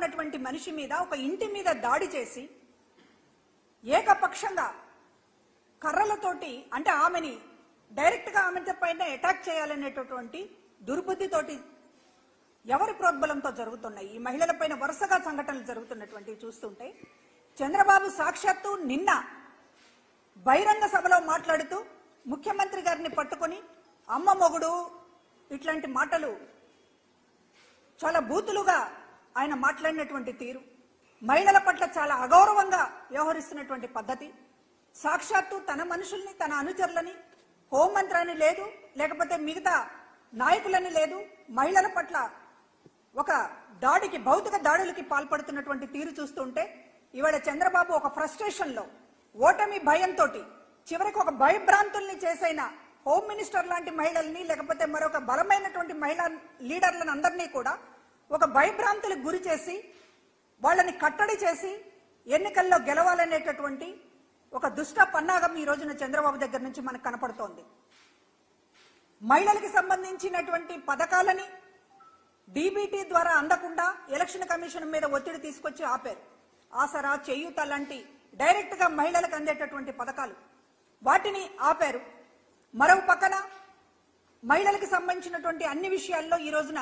ఉన్నటువంటి మనిషి మీద, ఒక ఇంటి మీద దాడి చేసి ఏకపక్షంగా కర్రలతోటి, అంటే ఆమెని డైరెక్ట్గా ఆమె పైన అటాక్ చేయాలనేటటువంటి దుర్బుద్ధితోటి ఎవరి ప్రోద్బలంతో జరుగుతున్నాయి ఈ మహిళలపైన వరుసగా సంఘటనలు జరుగుతున్నటువంటివి చూస్తుంటే, చంద్రబాబు సాక్షాత్తు నిన్న బహిరంగ సభలో మాట్లాడుతూ ముఖ్యమంత్రి గారిని పట్టుకొని అమ్మ మొగుడు ఇట్లాంటి మాటలు చాలా బూతులుగా ఆయన మాట్లాడినటువంటి తీరు, మహిళల పట్ల చాలా అగౌరవంగా వ్యవహరిస్తున్నటువంటి పద్ధతి, సాక్షాత్తు తన మనుషుల్ని, తన అనుచరులని, హోంమంత్రి అని లేదు, లేకపోతే మిగతా నాయకులని లేదు, మహిళల పట్ల ఒక దాడికి, భౌతిక దాడులకి పాల్పడుతున్నటువంటి తీరు చూస్తుంటే ఇవాళ చంద్రబాబు ఒక ఫ్రస్ట్రేషన్ లో, ఓటమి భయంతో చివరికి ఒక భయభ్రాంతుల్ని చేసైన హోమ్ మినిస్టర్ లాంటి మహిళల్ని, లేకపోతే మరొక బలమైనటువంటి మహిళా లీడర్లను అందరినీ కూడా ఒక భయభ్రాంతులకు గురి చేసి వాళ్ళని కట్టడి చేసి ఎన్నికల్లో గెలవాలనేటటువంటి ఒక దుష్ట పన్నాగం ఈ రోజున చంద్రబాబు దగ్గర నుంచి మనకు కనపడుతోంది. మహిళలకు సంబంధించినటువంటి పథకాలని డీబీటీ ద్వారా అందకుండా ఎలక్షన్ కమిషన్ మీద ఒత్తిడి తీసుకొచ్చి ఆపారు. ఆసరా, చేయూత లాంటి డైరెక్ట్ గా మహిళలకు అందేటటువంటి పథకాలు, వాటిని ఆపారు. మరో పక్కన మహిళలకు సంబంధించినటువంటి అన్ని విషయాల్లో ఈ రోజున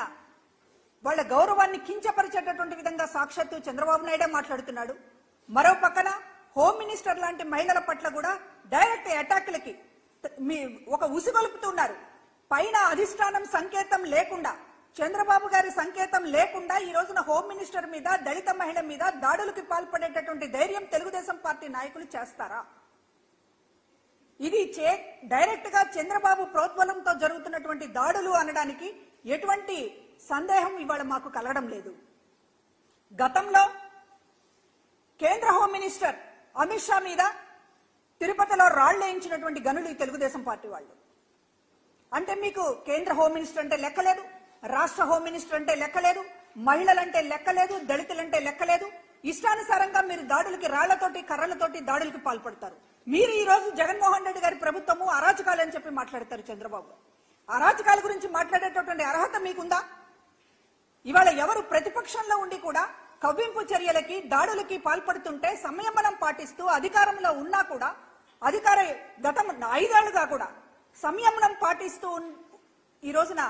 వాళ్ళ గౌరవాన్ని కించపరిచేటటువంటి విధంగా సాక్షాత్తు చంద్రబాబు నాయుడే మాట్లాడుతున్నాడు. మరో పక్కన హోమ్ మినిస్టర్ లాంటి మహిళల పట్ల కూడా డైరెక్ట్ అటాక్లకి ఒక ఉసిగొలుపుతున్నారు. పైన అధిష్టానం సంకేతం లేకుండా, చంద్రబాబు గారి సంకేతం లేకుండా ఈ రోజున హోమ్ మినిస్టర్ మీద, దళిత మహిళ మీద దాడులకు పాల్పడేటటువంటి ధైర్యం తెలుగుదేశం పార్టీ నాయకులు చేస్తారా? ఇది డైరెక్ట్ గా చంద్రబాబు ప్రోద్బలంతో జరుగుతున్నటువంటి దాడులు అనడానికి ఎటువంటి సందేహం ఇవాళ మాకు కలగడం లేదు. గతంలో కేంద్ర హోమ్ మినిస్టర్ అమిత్ షా మీద తిరుపతిలో రాళ్లేయించినటువంటి గనులు ఈ తెలుగుదేశం పార్టీ వాళ్ళు. అంటే మీకు కేంద్ర హోమ్ మినిస్టర్ అంటే లెక్కలేదు, రాష్ట్ర హోమ్ మినిస్టర్ అంటే లెక్కలేదు, మహిళలంటే లెక్కలేదు, దళితులంటే లెక్కలేదు. ఇష్టానుసారంగా మీరు దాడులకి, రాళ్లతోటి, కర్రలతోటి దాడులకి పాల్పడతారు. మీరు ఈ రోజు జగన్మోహన్ రెడ్డి గారి ప్రభుత్వము అరాచకాలు అని చెప్పి మాట్లాడతారు. చంద్రబాబు అరాచకాల గురించి మాట్లాడేటటువంటి అర్హత మీకుందా? ఇవాళ ఎవరు ప్రతిపక్షంలో ఉండి కూడా కవ్వింపు చర్యలకి, దాడులకి పాల్పడుతుంటే సంయమనం పాటిస్తూ అధికారంలో ఉన్నా కూడా, గత 5 ఏళ్లుగా కూడా సంయమనం పాటిస్తూ ఈ రోజున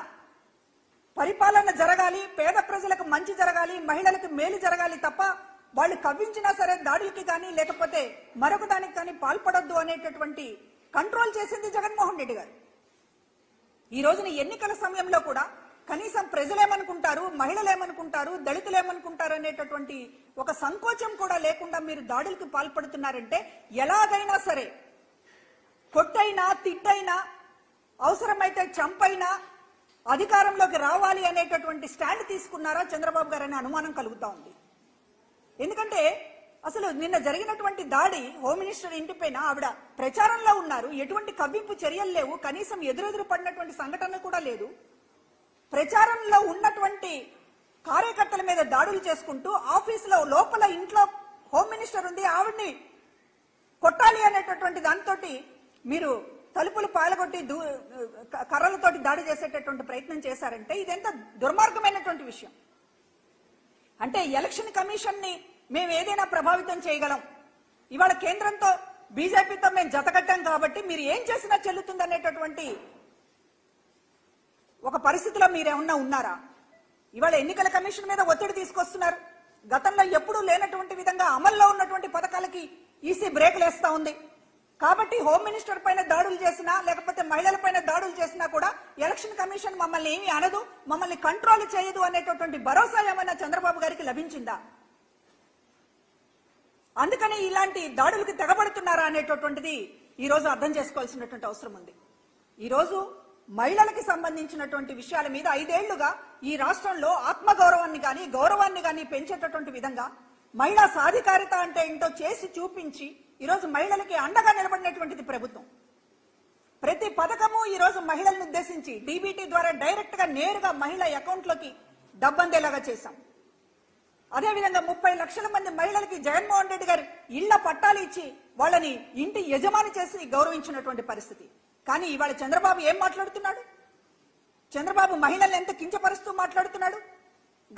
పరిపాలన జరగాలి, పేద ప్రజలకు మంచి జరగాలి, మహిళలకు మేలు జరగాలి తప్ప వాళ్ళు కవ్వించినా సరే దాడులకి కానీ లేకపోతే మరొక దానికి కానీ పాల్పడొద్దు అనేటటువంటి కంట్రోల్ చేసింది జగన్మోహన్ రెడ్డి గారు. ఈ రోజున ఎన్నికల సమయంలో కూడా కనీసం ప్రజలేమనుకుంటారు, మహిళలేమనుకుంటారు, దళితులేమనుకుంటారు అనేటటువంటి ఒక సంకోచం కూడా లేకుండా మీరు దాడులకు పాల్పడుతున్నారంటే ఎలాగైనా సరే కొట్టైనా, తిట్టైనా, అవసరమైతే చంపైనా అధికారంలోకి రావాలి అనేటటువంటి స్టాండ్ తీసుకున్నారా చంద్రబాబు గారు అనే అనుమానం కలుగుతా ఉంది. ఎందుకంటే అసలు నిన్న జరిగినటువంటి దాడి హోమ్ మినిస్టర్ ఇంటిపైన ఆవిడ ప్రచారంలో ఉన్నారు, ఎటువంటి కవ్వింపు చర్యలు లేవు, కనీసం ఎదురెదురు పడినటువంటి సంఘటన కూడా లేదు. ప్రచారంలో ఉన్నటువంటి కార్యకర్తల మీద దాడులు చేసుకుంటూ ఆఫీసులో లోపల ఇంట్లో హోమ్ మినిస్టర్ ఉంది, ఆవిడ్ని కొట్టాలి అనేటటువంటి దాంతో మీరు తలుపులు పాలగొట్టి కర్రలతోటి దాడి చేసేటటువంటి ప్రయత్నం చేశారంటే ఇదెంత దుర్మార్గమైనటువంటి విషయం. అంటే ఎలక్షన్ కమిషన్ ని మేము ఏదైనా ప్రభావితం చేయగలం, ఇవాళ కేంద్రంతో బీజేపీతో మేము జతకట్టాం కాబట్టి మీరు ఏం చేసినా చెల్లుతుంది అనేటటువంటి ఒక పరిస్థితిలో మీరేమన్నా ఉన్నారా? ఇవాళ ఎన్నికల కమిషన్ మీద ఒత్తిడి తీసుకొస్తున్నారు. గతంలో ఎప్పుడూ లేనటువంటి విధంగా అమల్లో ఉన్నటువంటి పథకాలకి ఈసీ బ్రేకులు వేస్తా ఉంది. కాబట్టి హోమ్ మినిస్టర్ పైన దాడులు చేసినా లేకపోతే మహిళల పైన దాడులు చేసినా కూడా ఎలక్షన్ కమిషన్ మమ్మల్ని ఏమీ అనదు, మమ్మల్ని కంట్రోల్ చేయదు అనేటటువంటి భరోసా ఏమైనా చంద్రబాబు గారికి లభించిందా? అందుకని ఇలాంటి దాడులకు తెగబడుతున్నారా అనేటటువంటిది ఈ రోజు అర్థం చేసుకోవాల్సినటువంటి అవసరం ఉంది. ఈ రోజు మహిళలకు సంబంధించినటువంటి విషయాల మీద 5 ఏళ్లుగా ఈ రాష్ట్రంలో ఆత్మగౌరవాన్ని గాని, గౌరవాన్ని గాని పెంచేటటువంటి విధంగా మహిళా సాధికారిత అంటే ఏంటో చేసి చూపించి ఈరోజు మహిళలకి అండగా నిలబడినటువంటిది ప్రభుత్వం. ప్రతి పథకము ఈరోజు మహిళలను ఉద్దేశించి డీబీటీ ద్వారా డైరెక్ట్ గా నేరుగా మహిళ అకౌంట్లోకి డబ్బందేలాగా చేశాం. అదేవిధంగా 30 లక్షల మంది మహిళలకి జగన్మోహన్ రెడ్డి గారు ఇళ్ల పట్టాలు ఇచ్చి వాళ్ళని ఇంటి యజమాని చేసి గౌరవించినటువంటి పరిస్థితి. కానీ ఇవాళ చంద్రబాబు ఏం మాట్లాడుతున్నాడు? చంద్రబాబు మహిళల్ని ఎంత కించపరుస్తూ మాట్లాడుతున్నాడు.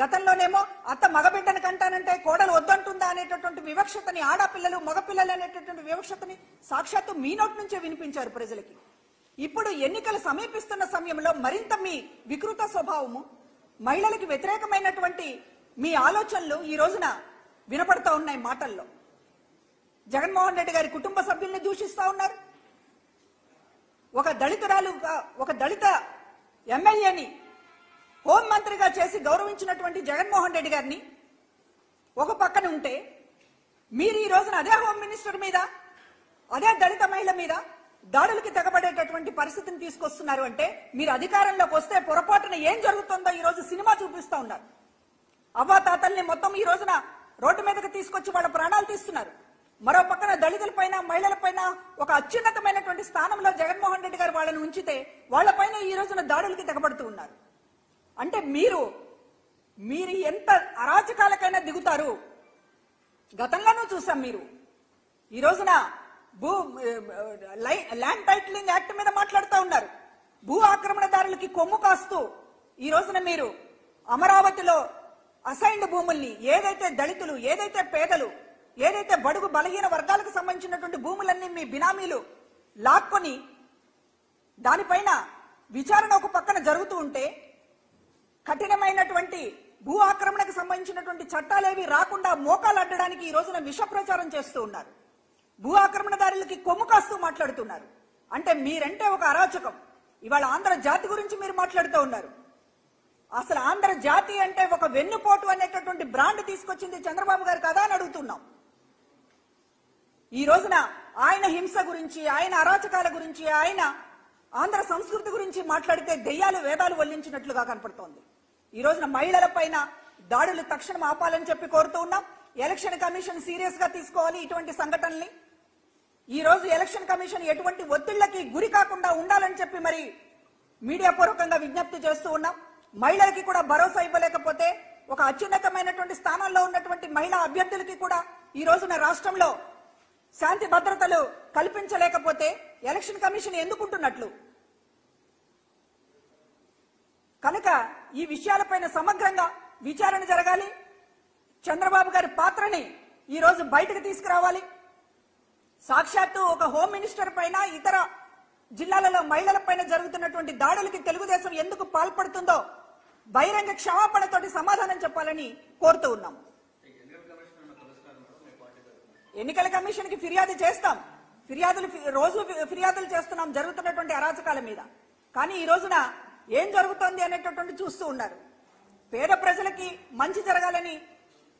గతంలోనేమో అత్త మగబిడ్డను కంటానని చేస్తానంటే కోడలు వద్దంటుందా అనేటటువంటి వివక్షతని, ఆడపిల్లలు మగపిల్లలు అనేటటువంటి వివక్షతని సాక్షాత్తు మీ నోటి నుంచే వినిపించారు ప్రజలకి. ఇప్పుడు ఎన్నికలు సమీపిస్తున్న సమయంలో మరింత మీ వికృత స్వభావము, మహిళలకు వ్యతిరేకమైనటువంటి మీ ఆలోచనలు ఈ రోజున వినపడతా ఉన్నాయి మాటల్లో. జగన్మోహన్ రెడ్డి గారి కుటుంబ సభ్యుల్ని దూషిస్తా ఉన్నారు. ఒక దళిత ఎమ్మెల్యేని హోంమంత్రిగా చేసి గౌరవించినటువంటి జగన్మోహన్ రెడ్డి గారిని ఒక పక్కన ఉంటే, మీరు ఈ రోజున అదే హోమ్ మినిస్టర్ మీద, అదే దళిత మహిళ మీద దాడులకి తెగబడేటటువంటి పరిస్థితిని తీసుకొస్తున్నారు. అంటే మీరు అధికారంలోకి వస్తే పొరపాటున ఏం జరుగుతుందో ఈ రోజు సినిమా చూపిస్తా ఉన్నారు. అవ్వాతాతల్ని మొత్తం ఈ రోజున రోడ్డు మీదకి తీసుకొచ్చి వాళ్ళ ప్రాణాలు తీస్తున్నారు. మరో పక్కన దళితులపైన, మహిళలపైన ఒక అత్యున్నతమైనటువంటి స్థానంలో జగన్మోహన్ రెడ్డి గారు వాళ్ళని ఉంచితే వాళ్ళపైన ఈ రోజున దాడులకి తెగబడుతూ ఉన్నారు. అంటే మీరు ఎంత అరాచకాలకైనా దిగుతారు. గతంలోనూ చూసాం. మీరు ఈ రోజున ల్యాండ్ టైటిలింగ్ యాక్ట్ మీద మాట్లాడుతూ ఉన్నారు. భూ ఆక్రమణదారులకి కొమ్ము కాస్తూ ఈ రోజున మీరు అమరావతిలో అసైన్డ్ భూముల్ని, ఏదైతే దళితులు, ఏదైతే పేదలు, ఏదైతే బడుగు బలహీన వర్గాలకు సంబంధించినటువంటి భూములన్నీ మీ బినామీలు లాక్కొని దానిపైన విచారణ ఒక పక్కన జరుగుతూ ఉంటే, కఠినమైనటువంటి భూ ఆక్రమణకు సంబంధించినటువంటి చట్టాలేవి రాకుండా మోకాలు అడ్డడానికి ఈ రోజున విష ప్రచారం చేస్తూ ఉన్నారు. భూ ఆక్రమణదారులకి కొమ్ము కాస్తూ మాట్లాడుతున్నారు. అంటే మీరంటే ఒక అరాచకం. ఇవాళ ఆంధ్ర జాతి గురించి మీరు మాట్లాడుతూ ఉన్నారు. అసలు ఆంధ్ర జాతి అంటే ఒక వెన్నుపోటు అనేటటువంటి బ్రాండ్ తీసుకొచ్చింది చంద్రబాబు గారు కదా అని అడుగుతున్నాం. ఈ రోజున ఆయన హింస గురించి, ఆయన అరాచకాల గురించి, ఆయన ఆంధ్ర సంస్కృతి గురించి మాట్లాడితే దెయ్యాలు వేదాలు వల్లించినట్లుగా కనపడుతోంది. ఈ రోజున మహిళల పైన దాడులు తక్షణం ఆపాలని చెప్పి కోరుతూ ఉన్నాం. ఎలక్షన్ కమిషన్ సీరియస్ గా తీసుకోవాలి ఇటువంటి సంఘటనల్ని. ఈ రోజు ఎలక్షన్ కమిషన్ ఎటువంటి ఒత్తిళ్లకి గురి కాకుండా ఉండాలని చెప్పి మరి మీడియా పూర్వకంగా విజ్ఞప్తి చేస్తూ ఉన్నాం. మహిళలకి కూడా భరోసా ఇవ్వలేకపోతే, ఒక అత్యున్నతమైనటువంటి స్థానంలో ఉన్నటువంటి మహిళా అభ్యర్థులకి కూడా ఈ రోజున రాష్ట్రంలో శాంతి భద్రతలు కల్పించలేకపోతే ఎలక్షన్ కమిషన్ ఎందుకుంటున్నట్లు? కనుక ఈ విషయాలపైన సమగ్రంగా విచారణ జరగాలి. చంద్రబాబు గారి పాత్రని ఈ రోజు బయటకు తీసుకురావాలి. సాక్షాత్తు ఒక హోమ్ మినిస్టర్ పైన, ఇతర జిల్లాలలో మహిళల పైన జరుగుతున్నటువంటి దాడులకి తెలుగుదేశం ఎందుకు పాల్పడుతుందో బహిరంగ క్షమాపణతోటి సమాధానం చెప్పాలని కోరుతూ ఉన్నాం. ఎన్నికల కమిషన్ కి ఫిర్యాదు చేస్తాం. రోజు ఫిర్యాదులు చేస్తున్నాం జరుగుతున్నటువంటి అరాచకాల మీద. కానీ ఈ రోజున ఏం జరుగుతోంది అనేటటువంటి చూస్తూ ఉన్నారు. పేద ప్రజలకి మంచి జరగాలని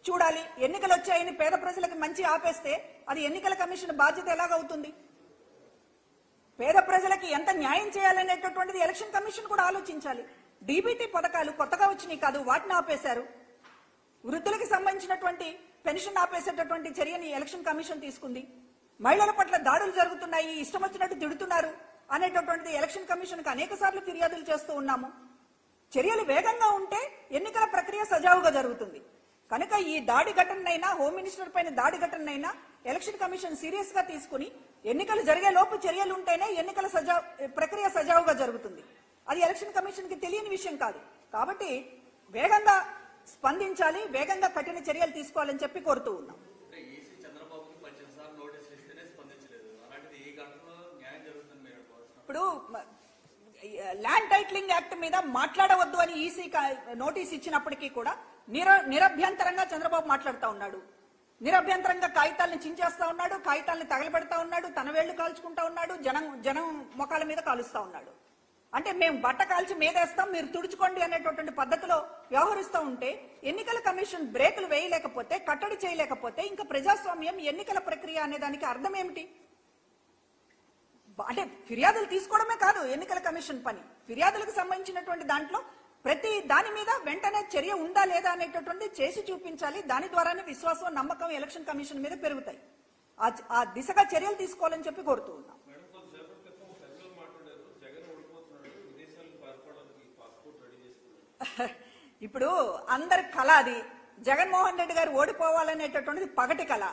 చూడాలి. ఎన్నికలు వచ్చాయని పేద ప్రజలకు మంచి ఆపేస్తే అది ఎన్నికల కమిషన్ బాధ్యత ఎలాగవుతుంది? పేద ప్రజలకి ఎంత న్యాయం చేయాలనేటటువంటిది ఎలక్షన్ కమిషన్ కూడా ఆలోచించాలి. డీబీటీ పథకాలు కొత్తగా వచ్చినాయి కాదు, వాటిని ఆపేశారు. వృద్ధులకు సంబంధించినటువంటి పెన్షన్ ఆపేసేటటువంటి చర్యని ఎలక్షన్ కమిషన్ తీసుకుంది. మహిళల పట్ల దాడులు జరుగుతున్నాయి, ఇష్టం వచ్చినట్టు తిడుతున్నారు అనేటటువంటిది ఎలక్షన్ కమిషన్ కి అనేక సార్లు ఫిర్యాదులు చేస్తూ ఉన్నాము. చర్యలు వేగంగా ఉంటే ఎన్నికల ప్రక్రియ సజావుగా జరుగుతుంది. కనుక ఈ దాడి ఘటనైనా, హోమ్ మినిస్టర్ పైన దాడి ఘటనైనా ఎలక్షన్ కమిషన్ సీరియస్ గా తీసుకుని ఎన్నికలు జరిగే లోపు చర్యలు ఉంటేనే ఎన్నికల ప్రక్రియ సజావుగా జరుగుతుంది. అది ఎలక్షన్ కమిషన్ కి తెలియని విషయం కాదు. కాబట్టి వేగంగా స్పందించాలి, వేగంగా కఠిన చర్యలు తీసుకోవాలని చెప్పి కోరుతూ ఉన్నాం. ఇప్పుడు ల్యాండ్ టైటిలింగ్ యాక్ట్ మీద మాట్లాడవద్దు అని ఈసీ నోటీస్ ఇచ్చినప్పటికీ కూడా నిరభ్యంతరంగా చంద్రబాబు మాట్లాడుతూ ఉన్నాడు. నిరభ్యంతరంగా కాగితాలను చించేస్తా ఉన్నాడు, కాగితాలను తగలబెడతా ఉన్నాడు, తన వేళ్లు కాల్చుకుంటా ఉన్నాడు, జనం మొఖాల మీద కాలుస్తా ఉన్నాడు. అంటే మేము బట్ట కాల్చి మీదేస్తాం, మీరు తుడుచుకోండి అనేటటువంటి పద్ధతిలో వ్యవహరిస్తూ ఉంటే ఎన్నికల కమిషన్ బ్రేకులు వేయలేకపోతే, కట్టడి చేయలేకపోతే ఇంకా ప్రజాస్వామ్యం, ఎన్నికల ప్రక్రియ అనే దానికి అర్థం ఏమిటి? అంటే ఫిర్యాదులు తీసుకోవడమే కాదు ఎన్నికల కమిషన్ పని. ఫిర్యాదులకు సంబంధించినటువంటి దాంట్లో ప్రతి దాని మీద వెంటనే చర్య ఉందా లేదా అనేటటువంటి చేసి చూపించాలి. దాని ద్వారానే విశ్వాసం, నమ్మకం ఎలక్షన్ కమిషన్ మీద పెరుగుతాయి. ఆ దిశగా చర్యలు తీసుకోవాలని చెప్పి కోరుతూ ఉన్నాం. ఇప్పుడు అందరి కళ అది. జగన్మోహన్ రెడ్డి గారు ఓడిపోవాలనేటటువంటిది పగటి కళ.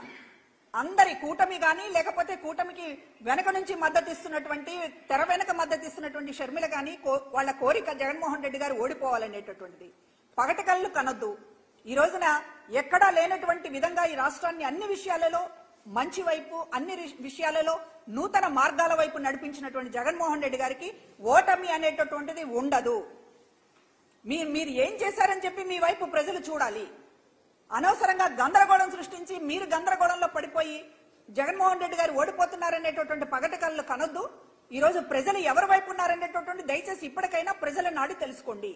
అందరి కూటమి గాని, లేకపోతే కూటమికి వెనక నుంచి మద్దతు ఇస్తున్నటువంటి, తెర వెనక మద్దతు ఇస్తున్నటువంటి షర్మిల గాని వాళ్ళ కోరిక జగన్మోహన్ రెడ్డి గారు ఓడిపోవాలనేటటువంటిది. పగటి కళ్ళు కనొద్దు. ఈ రోజున ఎక్కడా లేనటువంటి విధంగా ఈ రాష్ట్రాన్ని అన్ని విషయాలలో మంచి వైపు, అన్ని విషయాలలో నూతన మార్గాల వైపు నడిపించినటువంటి జగన్మోహన్ రెడ్డి గారికి ఓటమి అనేటటువంటిది ఉండదు. మీరు ఏం చేశారని చెప్పి మీ వైపు ప్రజలు చూడాలి. అనవసరంగా గందరగోళం సృష్టించి మీరు గందరగోళంలో పడిపోయి జగన్మోహన్ రెడ్డి గారు ఓడిపోతున్నారనేటటువంటి పగటి కళ్ళు కనొద్దు. ఈ రోజు ప్రజలు ఎవరి వైపు ఉన్నారనేటటువంటి దయచేసి ఇప్పటికైనా ప్రజల నాడి తెలుసుకోండి.